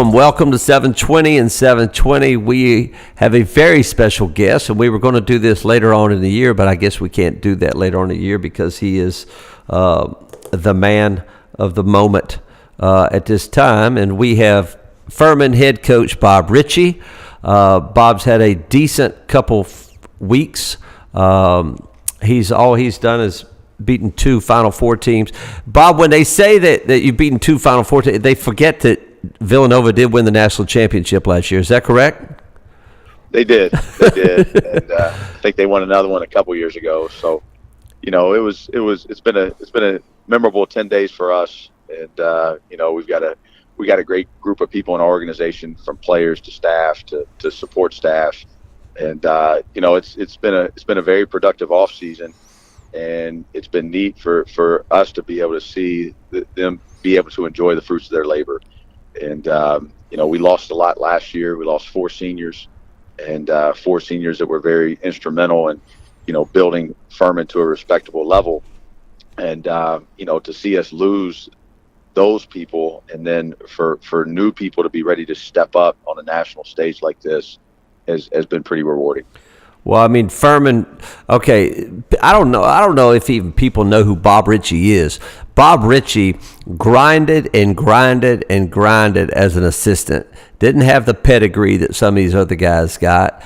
Welcome to 720 and 720. We have a very special guest, and we were going to do this later on in the year, but I guess we can't do that later on in the year because he is the man of the moment at this time. And we have Furman head coach Bob Richey. Bob's had a decent couple weeks. All he's done is beaten two Final Four teams. Bob, when they say that you've beaten two Final Four teams, they forget that Villanova did win the national championship last year. Is that correct? They did, and I think they won another one a couple years ago. So, it's been a memorable 10 days for us, and we got a great group of people in our organization, from players to staff to support staff, and it's been a very productive off season, and it's been neat for us to be able to see them be able to enjoy the fruits of their labor. And, we lost a lot last year. We lost four seniors that were very instrumental in, building Furman to a respectable level. And, to see us lose those people, and then for new people to be ready to step up on a national stage like this has been pretty rewarding. Well, I mean, Furman, okay, I don't know if even people know who Bob Richey is. Bob Richey grinded as an assistant. Didn't have the pedigree that some of these other guys got.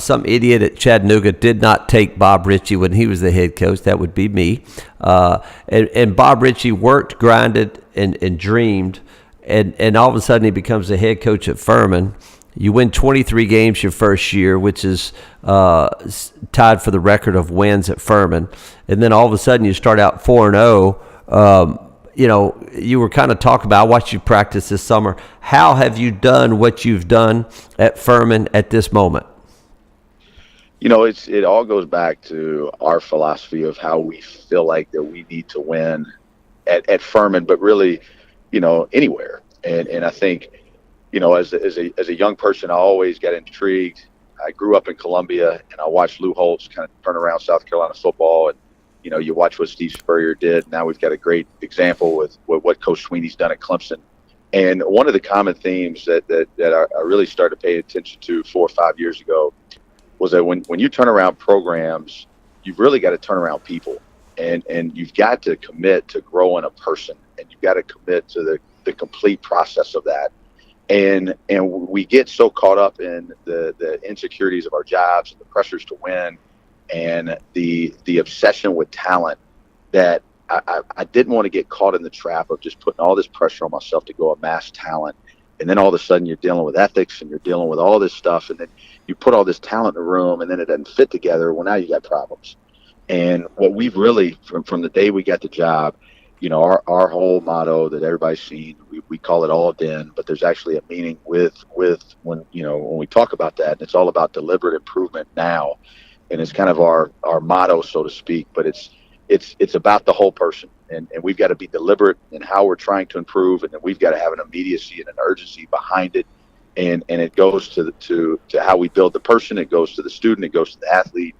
Some idiot at Chattanooga did not take Bob Richey when he was the head coach. That would be me. And Bob Richey worked, grinded, and dreamed. And all of a sudden he becomes the head coach at Furman. You win 23 games your first year, which is tied for the record of wins at Furman. And then all of a sudden you start out 4-0. You were kind of talking about, I watched you practice this summer. How have you done what you've done at Furman at this moment? It all goes back to our philosophy of how we feel like that we need to win at Furman, but really, anywhere. And I think, as a young person, I always got intrigued. I grew up in Columbia, and I watched Lou Holtz kind of turn around South Carolina football. And, you watch what Steve Spurrier did. Now we've got a great example with what Coach Sweeney's done at Clemson. And one of the common themes that I really started paying attention to 4 or 5 years ago was that when you turn around programs, you've really got to turn around people. And you've got to commit to growing a person, and you've got to commit to the complete process of that. And we get so caught up in the insecurities of our jobs and the pressures to win and the obsession with talent that I didn't want to get caught in the trap of just putting all this pressure on myself to go amass talent. And then all of a sudden you're dealing with ethics and you're dealing with all this stuff. And then you put all this talent in the room and then it doesn't fit together. Well, now you got problems. And what we've really, from the day we got the job, our whole motto that everybody's seen, we call it all in, but there's actually a meaning with when we talk about that, and it's all about deliberate improvement now. And it's kind of our motto, so to speak, but it's about the whole person. And we've got to be deliberate in how we're trying to improve. And then we've got to have an immediacy and an urgency behind it. And it goes to how we build the person. It goes to the student. It goes to the athlete.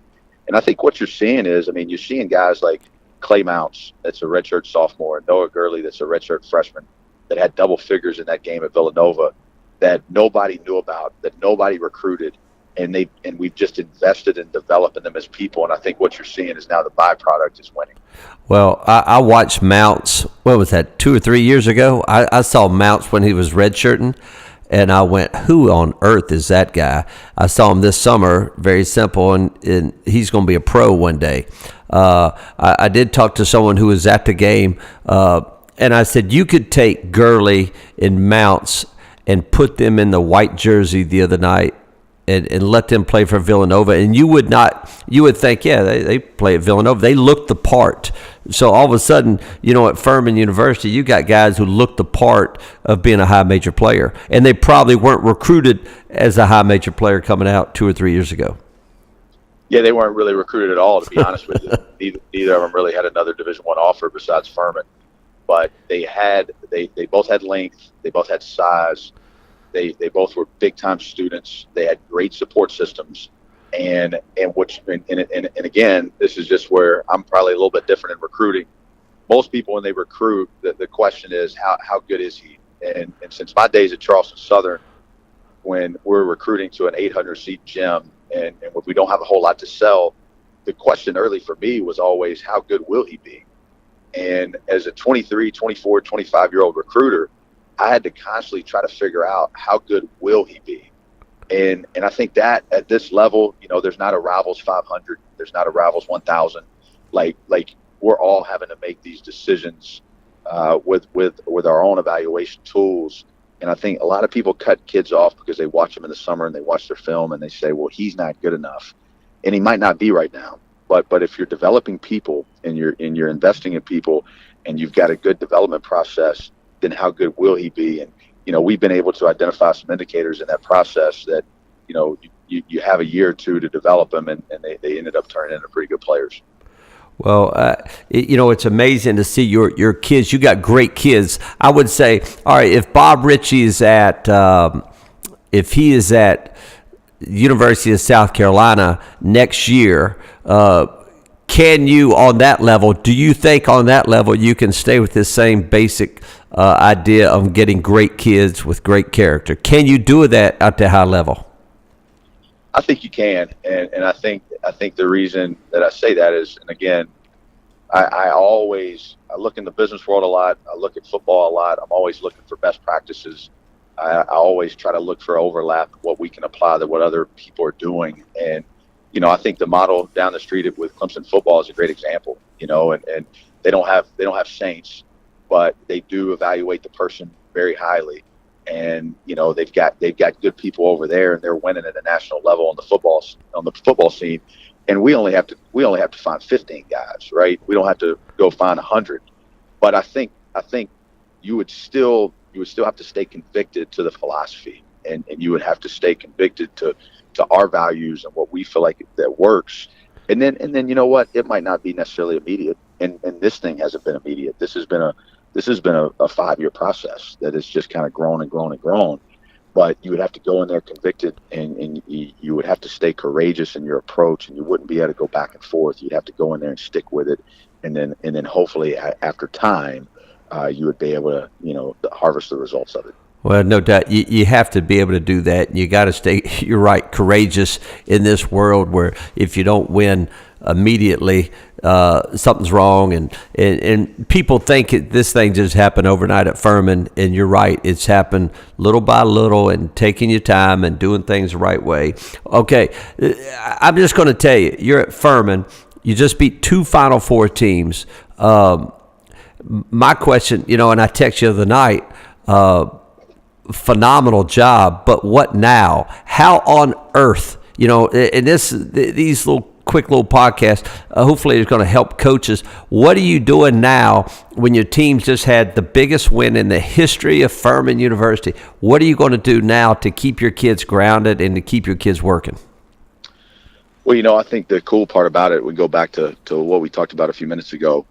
And I think what you're seeing is, you're seeing guys like Clay Mounts, that's a redshirt sophomore, and Noah Gurley, that's a redshirt freshman, that had double figures in that game at Villanova, that nobody knew about, that nobody recruited, and we've just invested in developing them as people. And I think what you're seeing is now the byproduct is winning. Well, I watched Mounts. What was that? 2 or 3 years ago, I saw Mounts when he was redshirting. And I went, who on earth is that guy? I saw him this summer, very simple, and he's going to be a pro one day. I did talk to someone who was at the game, and I said, you could take Gurley and Mounts and put them in the white jersey the other night and let them play for Villanova, and you would think, yeah, they play at Villanova. They look the part. So all of a sudden, at Furman University, you got guys who look the part of being a high major player, and they probably weren't recruited as a high major player coming out 2 or 3 years ago. Yeah, they weren't really recruited at all, to be honest with you. Neither of them really had another Division I offer besides Furman. but they both had length, they both had size, they both were big time students. They had great support systems, and again, this is just where I'm probably a little bit different in recruiting. Most people, when they recruit, the question is how good is he? And since my days at Charleston Southern, when we're recruiting to an 800 seat gym and we don't have a whole lot to sell, the question early for me was always how good will he be? And as a 23, 24, 25-year-old recruiter, I had to constantly try to figure out how good will he be. And I think that at this level, there's not a Rivals 500, there's not a Rivals 1000. Like we're all having to make these decisions with our own evaluation tools. And I think a lot of people cut kids off because they watch them in the summer and they watch their film and they say, well, he's not good enough, and he might not be right now. But if you're developing people and you're investing in people and you've got a good development process, then how good will he be? And we've been able to identify some indicators in that process that you have a year or two to develop them, and they ended up turning into pretty good players. Well, it's amazing to see your kids. You got great kids. I would say, all right, if Bob Richey is if he is at University of South Carolina next year, can you, on that level, do you think on that level you can stay with this same basic idea of getting great kids with great character? Can you do that at the high level? I think you can, and I think the reason that I say that is, and again, I look in the business world a lot. I look at football a lot. I'm always looking for best practices. I always try to look for overlap, what we can apply to what other people are doing. And I think the model down the street with Clemson football is a great example. And they don't have saints, but they do evaluate the person very highly. And they've got good people over there, and they're winning at a national level on the football scene. And we only have to find 15 guys, right? We don't have to go find 100. But I think you would still have to stay convicted to the philosophy, and you would have to stay convicted to our values and what we feel like that works. And then you know what? It might not be necessarily immediate, and this thing hasn't been immediate. This has been a 5-year process that has just kind of grown and grown and grown. But you would have to go in there convicted, and you would have to stay courageous in your approach, and you wouldn't be able to go back and forth. You'd have to go in there and stick with it, and then hopefully after time, you would be able to harvest the results of it. Well, no doubt. You have to be able to do that. You got to stay, you're right, courageous in this world where if you don't win immediately, something's wrong. And people think this thing just happened overnight at Furman. And you're right. It's happened little by little and taking your time and doing things the right way. Okay. I'm just going to tell you, you're at Furman. You just beat 2 Final Four teams. My question, and I text you the other night, phenomenal job, but what now? How on earth, and these quick little podcasts, hopefully it's going to help coaches. What are you doing now when your team just had the biggest win in the history of Furman University? What are you going to do now to keep your kids grounded and to keep your kids working? Well, I think the cool part about it, we go back to what we talked about a few minutes ago.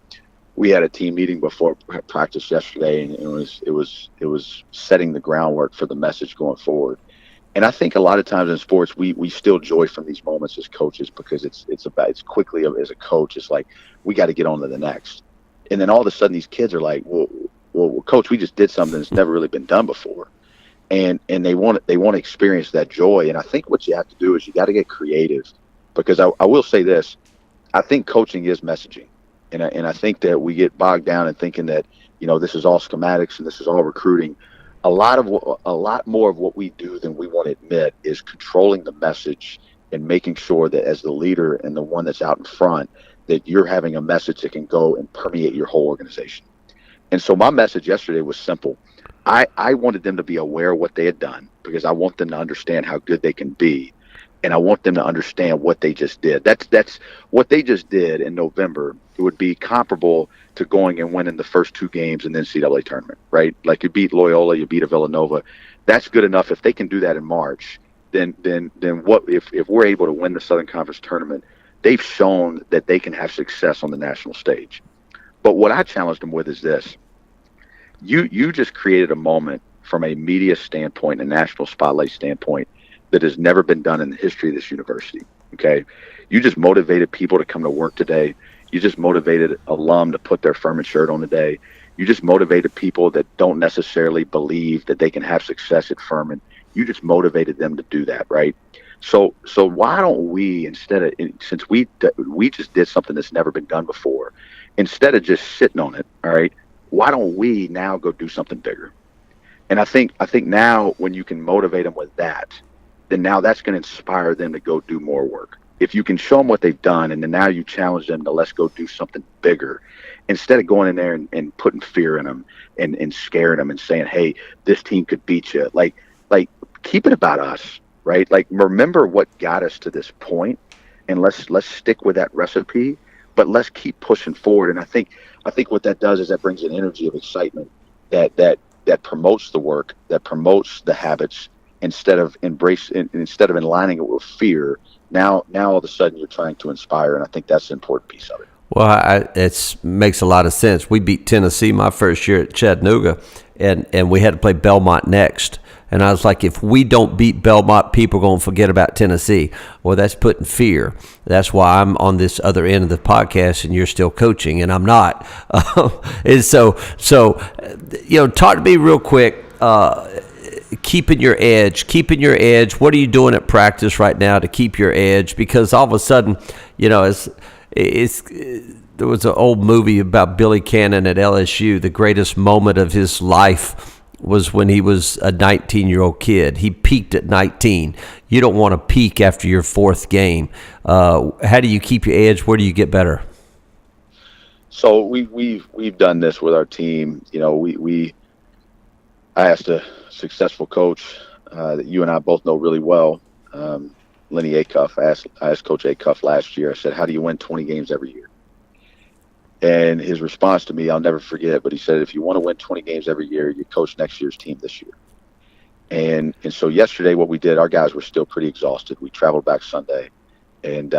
We had a team meeting before practice yesterday, and it was setting the groundwork for the message going forward. And I think a lot of times in sports, we still joy from these moments as coaches because it's quickly as a coach, it's like we got to get on to the next. And then all of a sudden, these kids are like, well, coach, we just did something that's never really been done before, and they want to experience that joy. And I think what you have to do is you got to get creative, because I will say this, I think coaching is messaging. And I think that we get bogged down in thinking that, this is all schematics and this is all recruiting. A lot more of what we do than we want to admit is controlling the message and making sure that as the leader and the one that's out in front, that you're having a message that can go and permeate your whole organization. And so my message yesterday was simple. I wanted them to be aware of what they had done, because I want them to understand how good they can be. And I want them to understand what they just did. That's what they just did in November. It would be comparable to going and winning the first 2 games in the NCAA tournament, right? Like you beat Loyola, you beat a Villanova. That's good enough. If they can do that in March, then what if we're able to win the Southern Conference tournament? They've shown that they can have success on the national stage. But what I challenged them with is this. You just created a moment from a media standpoint, a national spotlight standpoint, that has never been done in the history of this university. Okay, you just motivated people to come to work today. You just motivated alum to put their Furman shirt on today. You just motivated people that don't necessarily believe that they can have success at Furman. You just motivated them to do that, right? So why don't we, instead of, since we just did something that's never been done before, instead of just sitting on it, all right, why don't we now go do something bigger? And I think now when you can motivate them with that, then now that's going to inspire them to go do more work. If you can show them what they've done, and then now you challenge them to let's go do something bigger, instead of going in there and putting fear in them and scaring them and saying, hey, this team could beat you. Like keep it about us, right? Like remember what got us to this point, and let's stick with that recipe, but let's keep pushing forward. And I think what that does is that brings an energy of excitement that promotes the work, that promotes the habits, instead of aligning it with fear. Now all of a sudden you're trying to inspire, and I think that's an important piece of it. Well, it makes a lot of sense. We beat Tennessee my first year at Chattanooga, and we had to play Belmont next. And I was like, if we don't beat Belmont, people are going to forget about Tennessee. Well, that's putting fear. That's why I'm on this other end of the podcast, and you're still coaching, and I'm not. And so, talk to me real quick. Keeping your edge. What are you doing at practice right now to keep your edge? Because all of a sudden, it's there was an old movie about Billy Cannon at LSU. The greatest moment of his life was when he was a 19-year-old kid. He peaked at 19. You don't want to peak after your fourth game. How do you keep your edge? Where do you get better? So we've done this with our team. I asked a successful coach that you and I both know really well, Lenny Acuff. I asked Coach Acuff last year. I said, "How do you win 20 games every year?" And his response to me, I'll never forget. But he said, "If you want to win 20 games every year, you coach next year's team this year." And so yesterday, what we did, our guys were still pretty exhausted. We traveled back Sunday, and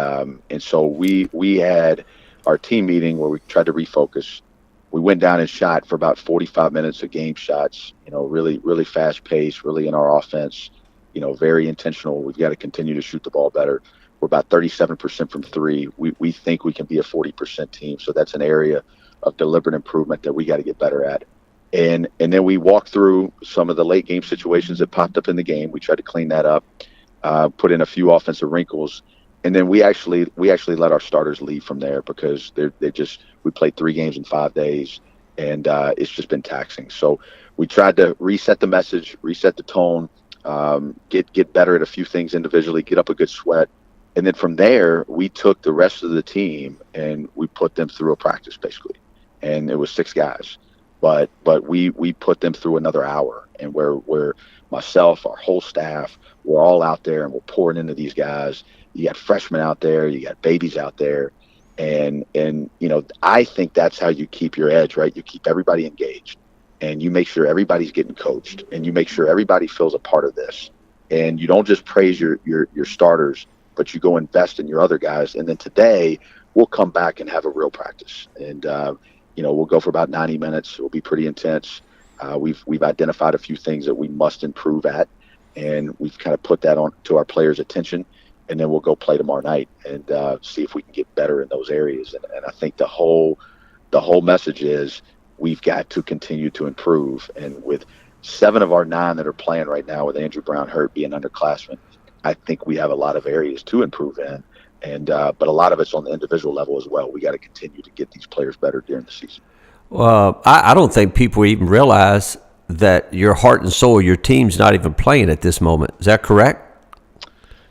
so we had our team meeting where we tried to refocus. We went down and shot for about 45 minutes of game shots, really, really fast pace, really in our offense, very intentional. We've got to continue to shoot the ball better. We're about 37% from three. We think we can be a 40% team. So that's an area of deliberate improvement that we got to get better at. And then we walked through some of the late game situations that popped up in the game. We tried to clean that up, put in a few offensive wrinkles. And then we actually let our starters leave from there because we played 3 games in 5 days, and it's just been taxing. So we tried to reset the message, reset the tone, get better at a few things individually, get up a good sweat. And then from there, we took the rest of the team and we put them through a practice basically. And it was 6 guys, but we put them through another hour, and where myself, our whole staff, we're all out there and we're pouring into these guys. You got freshmen out there, you got babies out there. And I think that's how you keep your edge, right? You keep everybody engaged, and you make sure everybody's getting coached, and you make sure everybody feels a part of this. And you don't just praise your starters, but you go invest in your other guys. And then today we'll come back and have a real practice. And, we'll go for about 90 minutes. It'll be pretty intense. We've identified a few things that we must improve at, and we've kind of put that on to our players' attention. And then we'll go play tomorrow night and see if we can get better in those areas. And I think the whole message is we've got to continue to improve. And with 7 of our 9 that are playing right now, with Andrew Brown hurt, being underclassmen, I think we have a lot of areas to improve in. And but a lot of it's on the individual level as well. We got to continue to get these players better during the season. Well, I don't think people even realize that your heart and soul, your team's not even playing at this moment. Is that correct?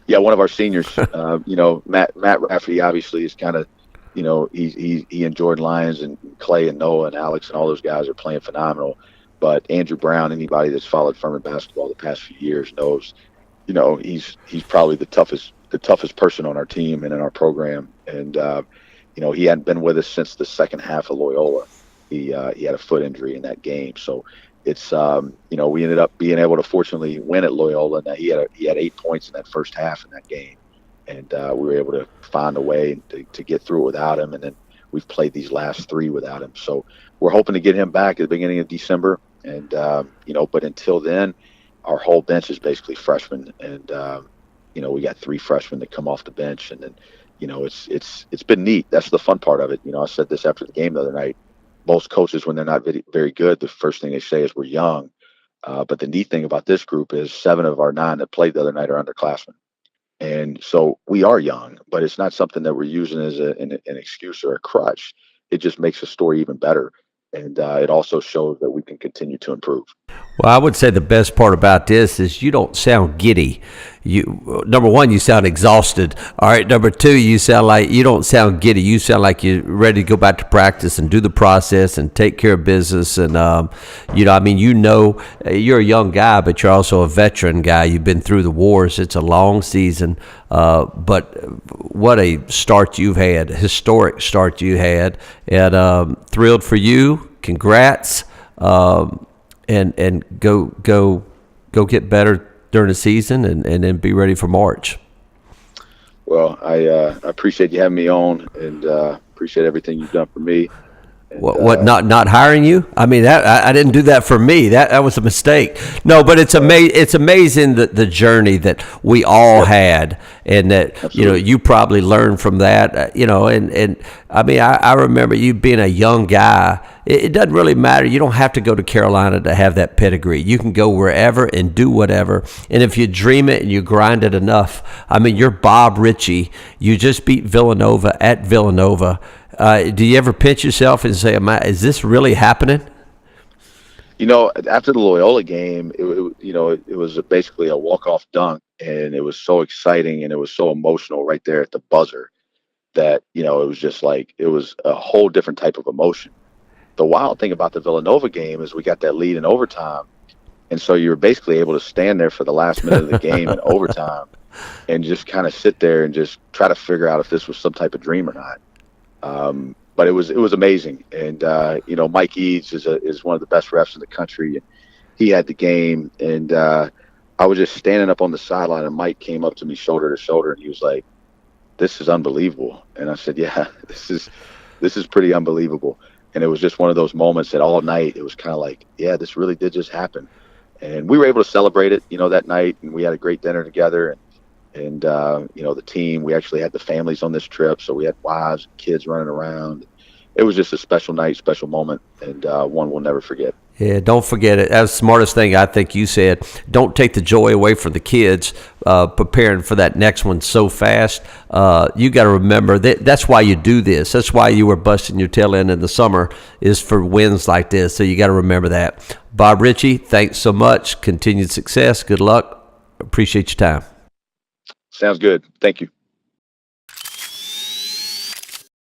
Yeah, one of our seniors, Matt Rafferty, obviously is kind of, he enjoyed Lions, and Clay and Noah and Alex and all those guys are playing phenomenal. But Andrew Brown, anybody that's followed Furman basketball the past few years knows, he's probably the toughest person on our team and in our program. And he hadn't been with us since the second half of Loyola. He had a foot injury in that game, so. It's we ended up being able to fortunately win at Loyola. Now he had 8 points in that first half in that game, and we were able to find a way to get through it without him. And then we've played these last 3 without him. So we're hoping to get him back at the beginning of December. And, but until then, our whole bench is basically freshmen. And, we got 3 freshmen that come off the bench. And then, it's been neat. That's the fun part of it. I said this after the game the other night. Most coaches, when they're not very, very good, the first thing they say is we're young. But the neat thing about this group is 7 of our 9 that played the other night are underclassmen. And so we are young, but it's not something that we're using as an excuse or a crutch. It just makes the story even better. And it also shows that we can continue to improve. Well, I would say the best part about this is you don't sound giddy. Number one, you sound exhausted. All right. Number two, you don't sound giddy. You sound like you're ready to go back to practice and do the process and take care of business. And, you're a young guy, but you're also a veteran guy. You've been through the wars. It's a long season. But what a start you've had, historic start you had. And thrilled for you. Congrats. And go get better during the season and then be ready for March. Well, I appreciate you having me on, and appreciate everything you've done for me. And, what not hiring you? I mean, that I didn't do that for me. That was a mistake. No, but it's amazing the journey that we all had, and that Absolutely. you probably learned from that. And I mean, I remember you being a young guy. It doesn't really matter. You don't have to go to Carolina to have that pedigree. You can go wherever and do whatever. And if you dream it and you grind it enough, I mean, you're Bob Richey. You just beat Villanova at Villanova. Do you ever pinch yourself and say, is this really happening? After the Loyola game, it was basically a walk-off dunk, and it was so exciting and it was so emotional right there at the buzzer that, it was just like, it was a whole different type of emotion. The wild thing about the Villanova game is we got that lead in overtime. And so you were basically able to stand there for the last minute of the game in overtime and just kind of sit there and just try to figure out if this was some type of dream or not. But it was amazing. And, Mike Eads is one of the best refs in the country. And he had the game. And I was just standing up on the sideline, and Mike came up to me shoulder to shoulder, and he was like, "This is unbelievable." And I said, "Yeah, this is pretty unbelievable." And it was just one of those moments that all night it was kind of like, yeah, this really did just happen. And we were able to celebrate it, that night. And we had a great dinner together. And the team, we actually had the families on this trip. So we had wives and kids running around. It was just a special night, special moment, and one we'll never forget. Yeah, don't forget it. That's the smartest thing I think you said. Don't take the joy away from the kids preparing for that next one so fast. You got to remember that's why you do this. That's why you were busting your tail end in the summer, is for wins like this. So you got to remember that. Bob Richey, thanks so much. Continued success. Good luck. Appreciate your time. Sounds good. Thank you.